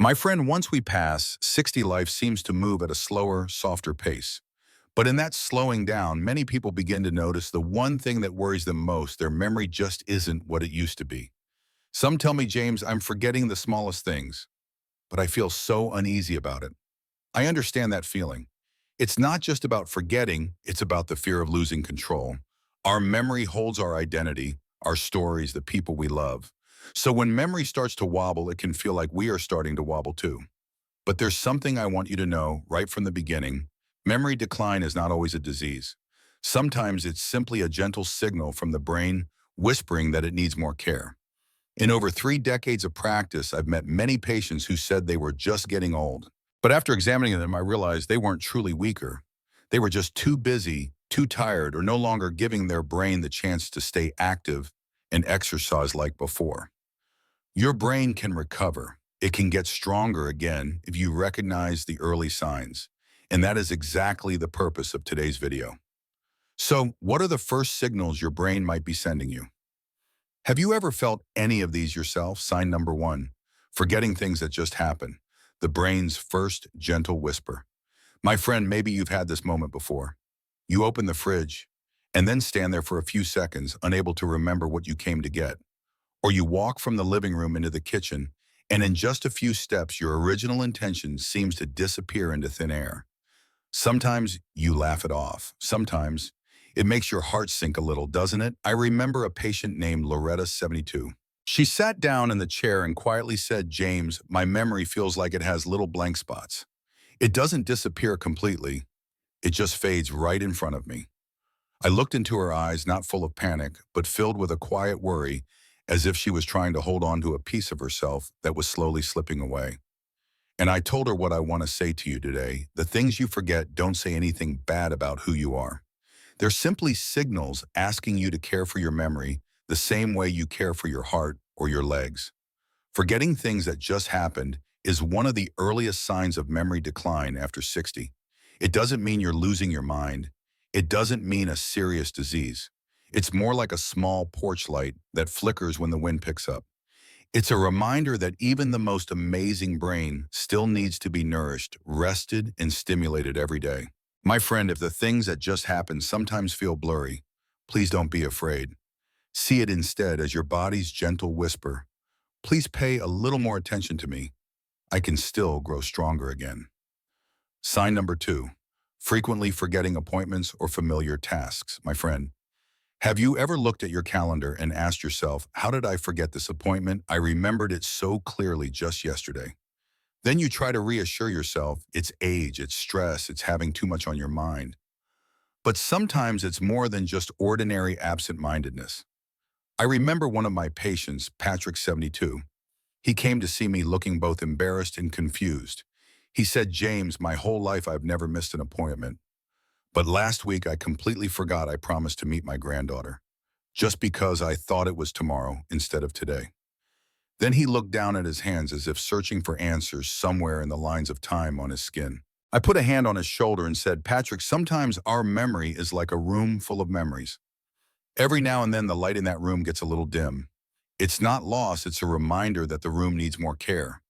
My friend, once we pass 60, life seems to move at a slower, softer pace. But in that slowing down, many people begin to notice the one thing that worries them most: their memory just isn't what it used to be. Some tell me, James, I'm forgetting the smallest things, but I feel so uneasy about it. I understand that feeling. It's not just about forgetting, it's about the fear of losing control. Our memory holds our identity, our stories, the people we love. So when memory starts to wobble, it can feel like we are starting to wobble too. But there's something I want you to know right from the beginning. Memory decline is not always a disease. Sometimes it's simply a gentle signal from the brain whispering that it needs more care. In over 3 decades of practice, I've met many patients who said they were just getting old. But after examining them, I realized they weren't truly weaker. They were just too busy, too tired, or no longer giving their brain the chance to stay active and exercise like before. Your brain can recover. It can get stronger again if you recognize the early signs. And that is exactly the purpose of today's video. So, what are the first signals your brain might be sending you? Have you ever felt any of these yourself? Sign number one: forgetting things that just happened. The brain's first gentle whisper. My friend, maybe you've had this moment before. You open the fridge and then stand there for a few seconds, unable to remember what you came to get. Or you walk from the living room into the kitchen, and in just a few steps, your original intention seems to disappear into thin air. Sometimes you laugh it off. Sometimes it makes your heart sink a little, doesn't it? I remember a patient named Loretta, 72. She sat down in the chair and quietly said, James, my memory feels like it has little blank spots. It doesn't disappear completely. It just fades right in front of me. I looked into her eyes, not full of panic, but filled with a quiet worry, as if she was trying to hold on to a piece of herself that was slowly slipping away. And I told her what I want to say to you today. The things you forget don't say anything bad about who you are. They're simply signals asking you to care for your memory the same way you care for your heart or your legs. Forgetting things that just happened is one of the earliest signs of memory decline after 60. It doesn't mean you're losing your mind. It doesn't mean a serious disease. It's more like a small porch light that flickers when the wind picks up. It's a reminder that even the most amazing brain still needs to be nourished, rested, and stimulated every day. My friend, if the things that just happened sometimes feel blurry, please don't be afraid. See it instead as your body's gentle whisper. Please pay a little more attention to me. I can still grow stronger again. Sign number two: frequently forgetting appointments or familiar tasks. My friend, have you ever looked at your calendar and asked yourself, how did I forget this appointment? I remembered it so clearly just yesterday. Then you try to reassure yourself it's age, it's stress, it's having too much on your mind. But sometimes it's more than just ordinary absent-mindedness. I remember one of my patients, Patrick, 72. He came to see me looking both embarrassed and confused. He said, James, my whole life I've never missed an appointment. But last week I completely forgot I promised to meet my granddaughter, just because I thought it was tomorrow instead of today. Then he looked down at his hands as if searching for answers somewhere in the lines of time on his skin. I put a hand on his shoulder and said, Patrick, sometimes our memory is like a room full of memories. Every now and then the light in that room gets a little dim. It's not loss, it's a reminder that the room needs more care.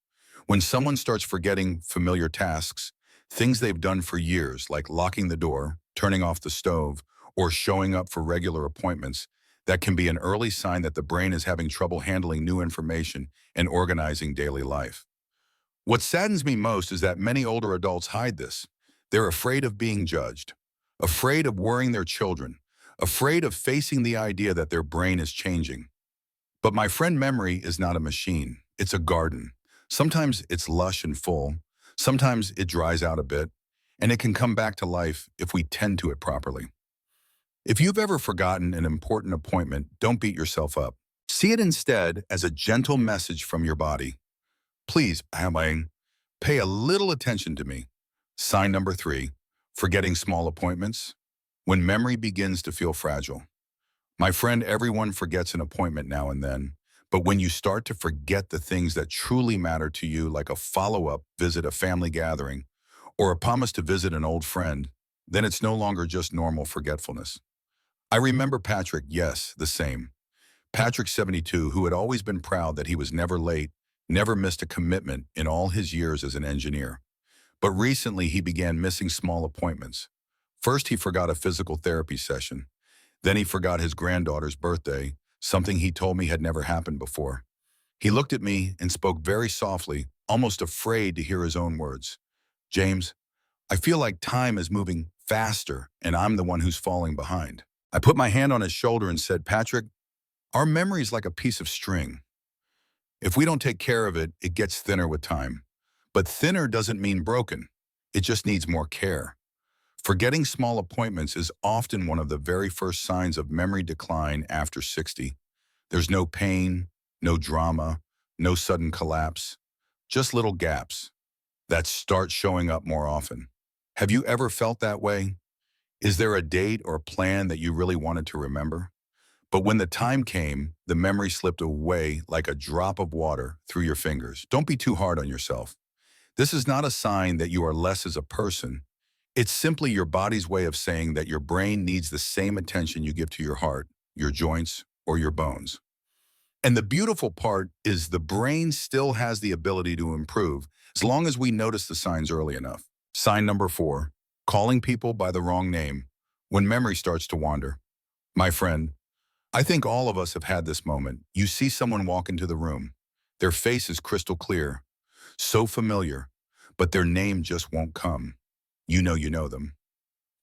When someone starts forgetting familiar tasks, things they've done for years, like locking the door, turning off the stove, or showing up for regular appointments, that can be an early sign that the brain is having trouble handling new information and organizing daily life. What saddens me most is that many older adults hide this. They're afraid of being judged, afraid of worrying their children, afraid of facing the idea that their brain is changing. But my friend, memory is not a machine. It's a garden. Sometimes it's lush and full. Sometimes it dries out a bit, and it can come back to life if we tend to it properly. If you've ever forgotten an important appointment, don't beat yourself up. See it instead as a gentle message from your body. Please, pay a little attention to me. Sign number three: forgetting small appointments. When memory begins to feel fragile. My friend, everyone forgets an appointment now and then, but when you start to forget the things that truly matter to you, like a follow-up visit, a family gathering, or a promise to visit an old friend, then it's no longer just normal forgetfulness. I remember Patrick, yes, the same. Patrick, 72, who had always been proud that he was never late, never missed a commitment in all his years as an engineer. But recently he began missing small appointments. First, he forgot a physical therapy session. Then he forgot his granddaughter's birthday, something he told me had never happened before. He looked at me and spoke very softly, almost afraid to hear his own words. James, I feel like time is moving faster and I'm the one who's falling behind. I put my hand on his shoulder and said, Patrick, our memory is like a piece of string. If we don't take care of it, it gets thinner with time. But thinner doesn't mean broken. It just needs more care. Forgetting small appointments is often one of the very first signs of memory decline after 60. There's no pain, no drama, no sudden collapse, just little gaps that start showing up more often. Have you ever felt that way? Is there a date or plan that you really wanted to remember? But when the time came, the memory slipped away like a drop of water through your fingers. Don't be too hard on yourself. This is not a sign that you are less as a person. It's simply your body's way of saying that your brain needs the same attention you give to your heart, your joints, or your bones. And the beautiful part is the brain still has the ability to improve as long as we notice the signs early enough. Sign number 4, calling people by the wrong name when memory starts to wander. My friend, I think all of us have had this moment. You see someone walk into the room. Their face is crystal clear, so familiar, but their name just won't come. You know them.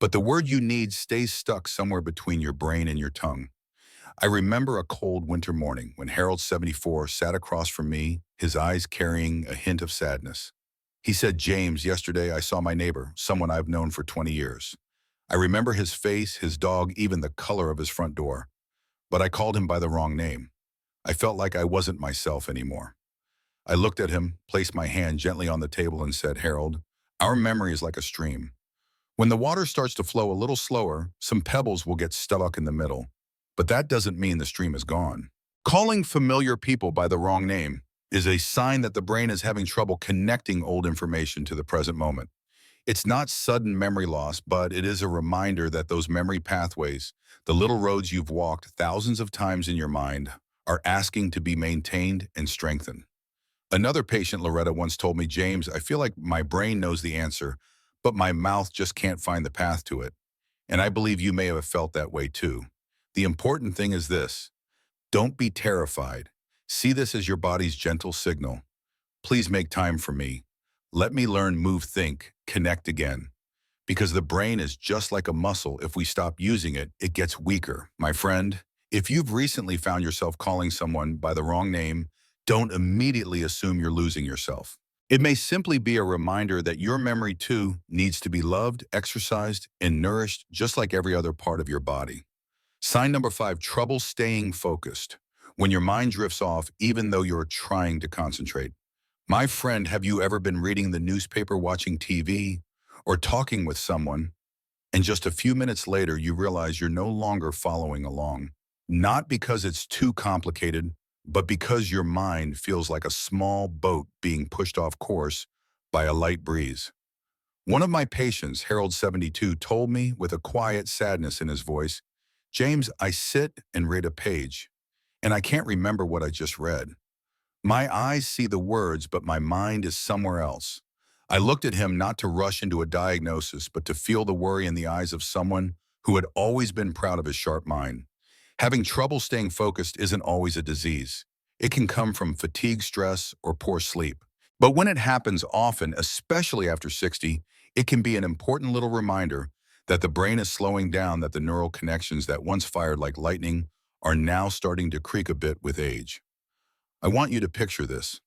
But the word you need stays stuck somewhere between your brain and your tongue. I remember a cold winter morning when Harold, 74, sat across from me, his eyes carrying a hint of sadness. He said, James, yesterday I saw my neighbor, someone I've known for 20 years. I remember his face, his dog, even the color of his front door. But I called him by the wrong name. I felt like I wasn't myself anymore. I looked at him, placed my hand gently on the table and said, Harold, our memory is like a stream. When the water starts to flow a little slower, some pebbles will get stuck in the middle. But that doesn't mean the stream is gone. Calling familiar people by the wrong name is a sign that the brain is having trouble connecting old information to the present moment. It's not sudden memory loss, but it is a reminder that those memory pathways, the little roads you've walked thousands of times in your mind, are asking to be maintained and strengthened. Another patient, Loretta, once told me, James, I feel like my brain knows the answer, but my mouth just can't find the path to it. And I believe you may have felt that way too. The important thing is this. Don't be terrified. See this as your body's gentle signal. Please make time for me. Let me learn, move, think, connect again. Because the brain is just like a muscle. If we stop using it, it gets weaker. My friend, if you've recently found yourself calling someone by the wrong name, don't immediately assume you're losing yourself. It may simply be a reminder that your memory too needs to be loved, exercised, and nourished just like every other part of your body. Sign number 5, trouble staying focused. When your mind drifts off, even though you're trying to concentrate. My friend, have you ever been reading the newspaper, watching TV, or talking with someone, and just a few minutes later you realize you're no longer following along? Not because it's too complicated, but because your mind feels like a small boat being pushed off course by a light breeze. One of my patients, Harold, 72, told me with a quiet sadness in his voice, James, I sit and read a page, and I can't remember what I just read. My eyes see the words, but my mind is somewhere else. I looked at him not to rush into a diagnosis, but to feel the worry in the eyes of someone who had always been proud of his sharp mind. Having trouble staying focused isn't always a disease. It can come from fatigue, stress, or poor sleep. But when it happens often, especially after 60, it can be an important little reminder that the brain is slowing down, that the neural connections that once fired like lightning are now starting to creak a bit with age. I want you to picture this.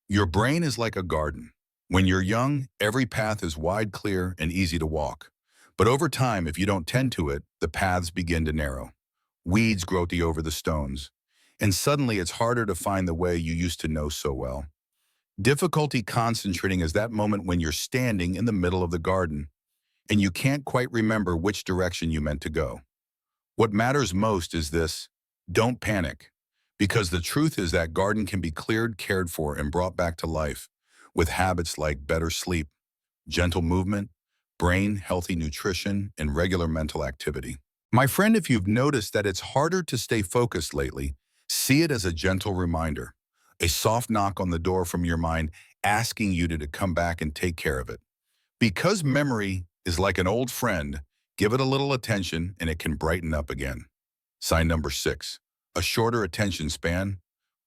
Your brain is like a garden. When you're young, every path is wide, clear, and easy to walk. But over time, if you don't tend to it, the paths begin to narrow. Weeds grow over the stones. And suddenly it's harder to find the way you used to know so well. Difficulty concentrating is that moment when you're standing in the middle of the garden and you can't quite remember which direction you meant to go. What matters most is this: don't panic, because the truth is that garden can be cleared, cared for, and brought back to life with habits like better sleep, gentle movement, brain-healthy nutrition, and regular mental activity. My friend, if you've noticed that it's harder to stay focused lately, see it as a gentle reminder, A soft knock on the door from your mind asking you to come back and take care of it. Because memory is like an old friend, give it a little attention and it can brighten up again. Sign number 6, a shorter attention span.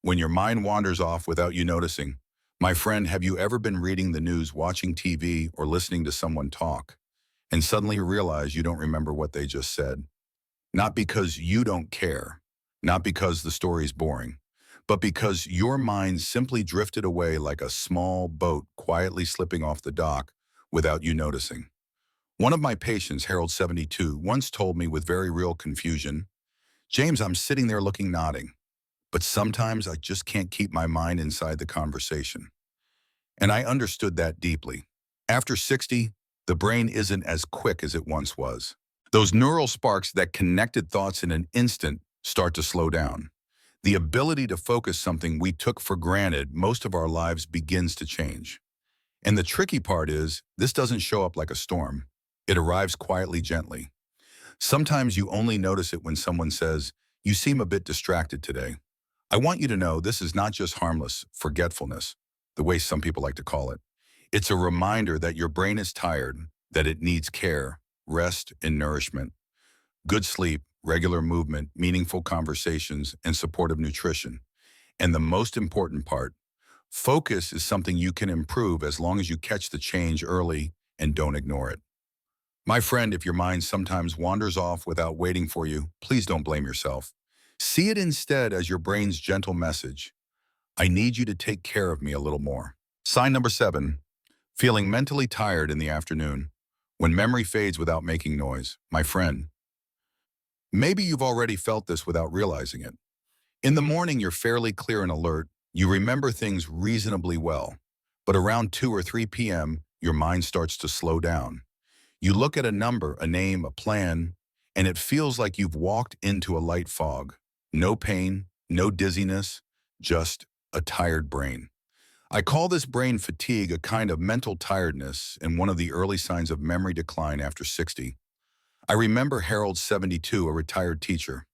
When your mind wanders off without you noticing. My friend, have you ever been reading the news, watching TV, or listening to someone talk, and suddenly you realize you don't remember what they just said? Not because you don't care, not because the story's boring, but because your mind simply drifted away like a small boat quietly slipping off the dock without you noticing. One of my patients, Harold 72, once told me with very real confusion, James, I'm sitting there looking nodding, but sometimes I just can't keep my mind inside the conversation. And I understood that deeply. After 60, the brain isn't as quick as it once was. Those neural sparks that connected thoughts in an instant start to slow down. The ability to focus something we took for granted most of our lives begins to change. And the tricky part is, this doesn't show up like a storm. It arrives quietly, gently. Sometimes you only notice it when someone says, you seem a bit distracted today. I want you to know this is not just harmless forgetfulness, the way some people like to call it. It's a reminder that your brain is tired, that it needs care, rest, and nourishment. Good sleep, regular movement, meaningful conversations, and supportive nutrition. And the most important part, focus is something you can improve as long as you catch the change early and don't ignore it. My friend, if your mind sometimes wanders off without waiting for you, please don't blame yourself. See it instead as your brain's gentle message. I need you to take care of me a little more. Sign number 7, feeling mentally tired in the afternoon. When memory fades without making noise. My friend, maybe you've already felt this without realizing it. In the morning, you're fairly clear and alert. You remember things reasonably well. But around 2 or 3 p.m., your mind starts to slow down. You look at a number, a name, a plan, and it feels like you've walked into a light fog. No pain, no dizziness, just a tired brain. I call this brain fatigue a kind of mental tiredness and one of the early signs of memory decline after 60. I remember Harold 72, a retired teacher.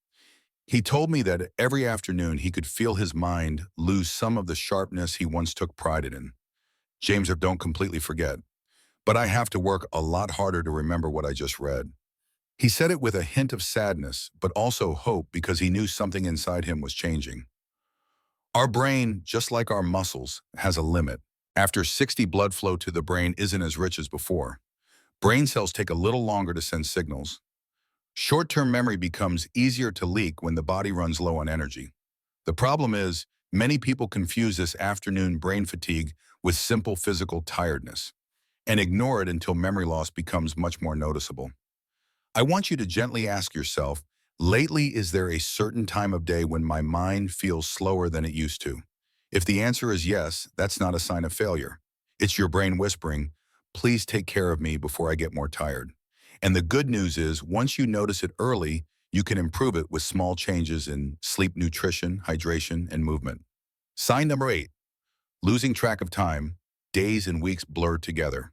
He told me that every afternoon he could feel his mind lose some of the sharpness he once took pride in. James, don't completely forget, but I have to work a lot harder to remember what I just read. He said it with a hint of sadness, but also hope because he knew something inside him was changing. Our brain, just like our muscles, has a limit. After 60, blood flow to the brain isn't as rich as before. Brain cells take a little longer to send signals. Short-term memory becomes easier to leak when the body runs low on energy. The problem is, many people confuse this afternoon brain fatigue with simple physical tiredness and ignore it until memory loss becomes much more noticeable. I want you to gently ask yourself, lately, is there a certain time of day when my mind feels slower than it used to? If the answer is yes, that's not a sign of failure. It's your brain whispering, please take care of me before I get more tired. And the good news is, once you notice it early, you can improve it with small changes in sleep, nutrition, hydration, and movement. Sign number 8, losing track of time, days and weeks blurred together.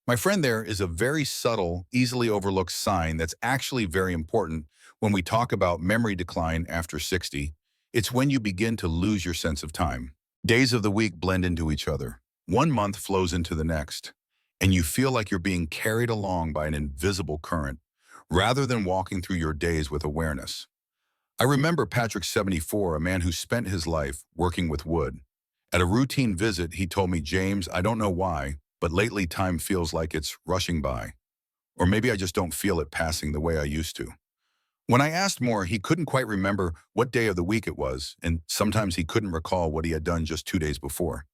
My friend, there is a very subtle, easily overlooked sign that's actually very important when we talk about memory decline after 60. It's when you begin to lose your sense of time. Days of the week blend into each other. One month flows into the next, and you feel like you're being carried along by an invisible current, rather than walking through your days with awareness. I remember Patrick 74, a man who spent his life working with wood. At a routine visit, he told me, James, I don't know why, but lately time feels like it's rushing by. Or maybe I just don't feel it passing the way I used to. When I asked more, he couldn't quite remember what day of the week it was, and sometimes he couldn't recall what he had done just 2 days before.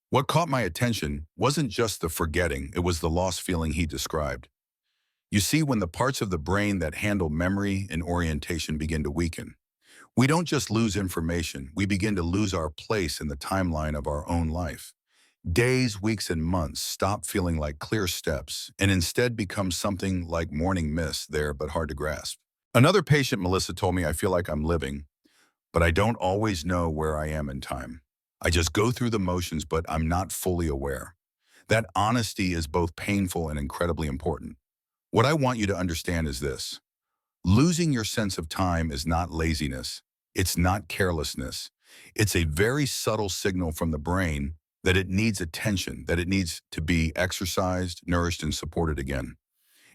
What caught my attention wasn't just the forgetting, it was the lost feeling he described. You see, when the parts of the brain that handle memory and orientation begin to weaken, we don't just lose information, we begin to lose our place in the timeline of our own life. Days, weeks, and months stop feeling like clear steps and instead become something like morning mist, there but hard to grasp. Another patient, Melissa, told me, I feel like I'm living, but I don't always know where I am in time. I just go through the motions, but I'm not fully aware. That honesty is both painful and incredibly important. What I want you to understand is this. Losing your sense of time is not laziness. It's not carelessness. It's a very subtle signal from the brain that it needs attention, that it needs to be exercised, nourished, and supported again.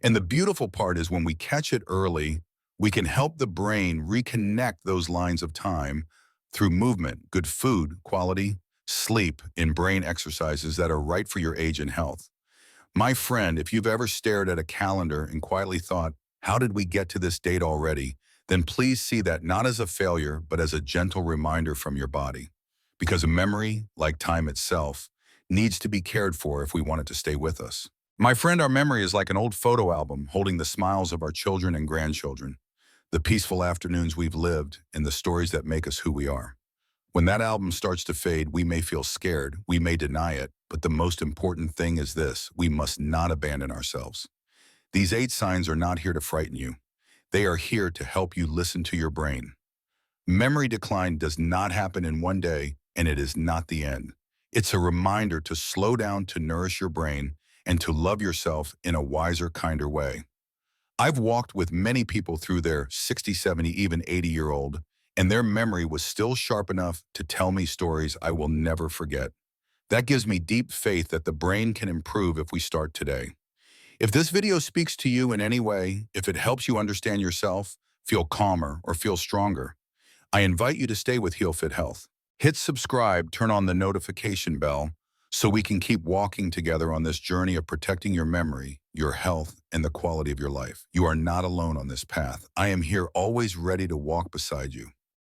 And the beautiful part is when we catch it early, we can help the brain reconnect those lines of time through movement, good food, quality, sleep, and brain exercises that are right for your age and health. My friend, if you've ever stared at a calendar and quietly thought, how did we get to this date already? Then please see that not as a failure, but as a gentle reminder from your body. Because a memory, like time itself, needs to be cared for if we want it to stay with us. My friend, our memory is like an old photo album holding the smiles of our children and grandchildren, the peaceful afternoons we've lived, and the stories that make us who we are. When that album starts to fade, we may feel scared, we may deny it, but the most important thing is this: we must not abandon ourselves. These 8 signs are not here to frighten you. They are here to help you listen to your brain. Memory decline does not happen in one day, and it is not the end. It's a reminder to slow down, to nourish your brain, and to love yourself in a wiser, kinder way. I've walked with many people through their 60, 70, even 80-year-old, and their memory was still sharp enough to tell me stories I will never forget. That gives me deep faith that the brain can improve if we start today. If this video speaks to you in any way, if it helps you understand yourself, feel calmer, or feel stronger, I invite you to stay with Heal Fit Health. Hit subscribe, turn on the notification bell, so we can keep walking together on this journey of protecting your memory, your health, and the quality of your life. You are not alone on this path. I am here always ready to walk beside you.